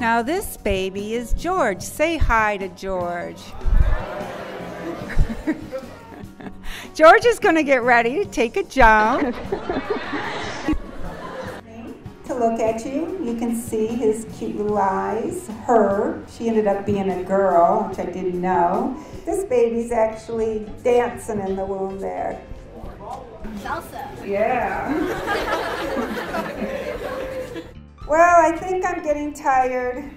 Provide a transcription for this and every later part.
Now this baby is George. Say hi to George. George is going to get ready to take a jump. To look at you, you can see his cute little eyes. Her, she ended up being a girl, which I didn't know. This baby's actually dancing in the womb there. Salsa. Yeah. Well, I think I'm getting tired.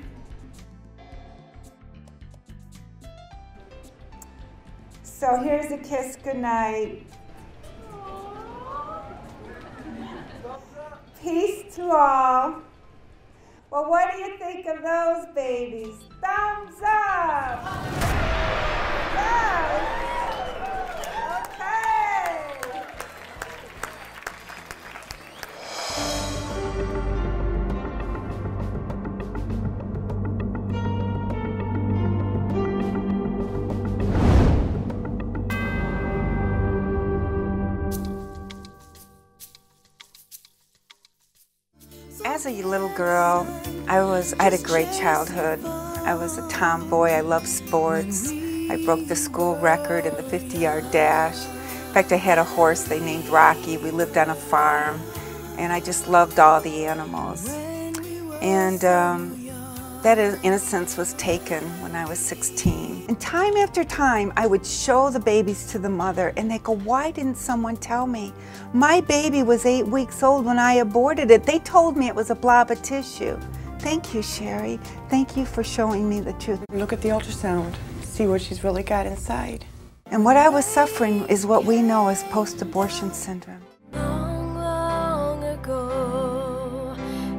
So here's a kiss goodnight. Peace to all. Well, what do you think of those babies? Thumbs up! Yes! Okay! As a little girl, I had a great childhood. I was a tomboy. I loved sports. I broke the school record in the 50-yard dash. In fact, I had a horse they named Rocky. We lived on a farm, and I just loved all the animals. And that innocence was taken when I was 16. And time after time, I would show the babies to the mother, and they go, "Why didn't someone tell me? My baby was 8 weeks old when I aborted it. They told me it was a blob of tissue." Thank you, Shari. Thank you for showing me the truth. Look at the ultrasound, see what she's really got inside. And what I was suffering is what we know as post-abortion syndrome. Long, long ago,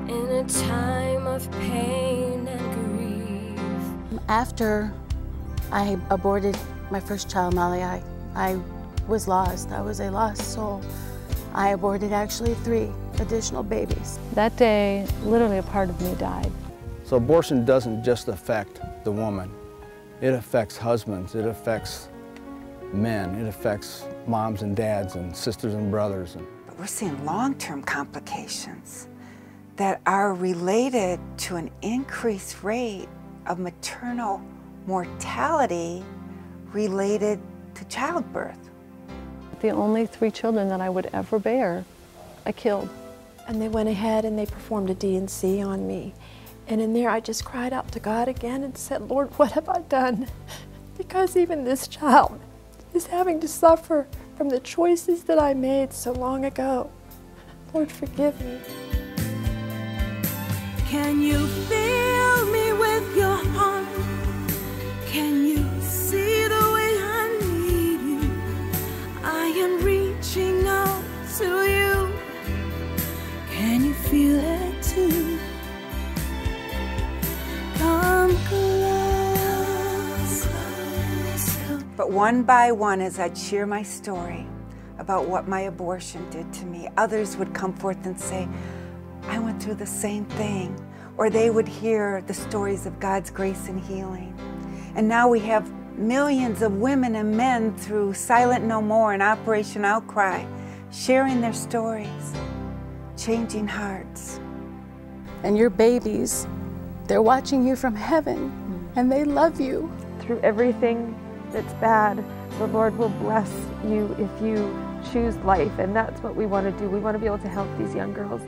in a time of pain and grief. After I aborted my first child, Molly, I was lost. I was a lost soul. I aborted actually 3 additional babies. That day, literally a part of me died. So abortion doesn't just affect the woman. It affects husbands, it affects men, it affects moms and dads and sisters and brothers. But we're seeing long-term complications that are related to an increased rate of maternal mortality related to childbirth. The only 3 children that I would ever bear, I killed. And they went ahead and they performed a D&C on me. And in there I just cried out to God again and said, "Lord, what have I done?" Because even this child is having to suffer from the choices that I made so long ago. Lord, forgive me. Can you feel me with your heart? Can you see the way I need you? I am reaching out to you. Can you feel it too? Come close. But one by one, as I'd share my story about what my abortion did to me, others would come forth and say, "I went through the same thing." Or they would hear the stories of God's grace and healing. And now we have millions of women and men through Silent No More and Operation Outcry, sharing their stories, changing hearts. And your babies, they're watching you from heaven, and they love you. Through everything that's bad, the Lord will bless you if you choose life, and that's what we want to do. We want to be able to help these young girls.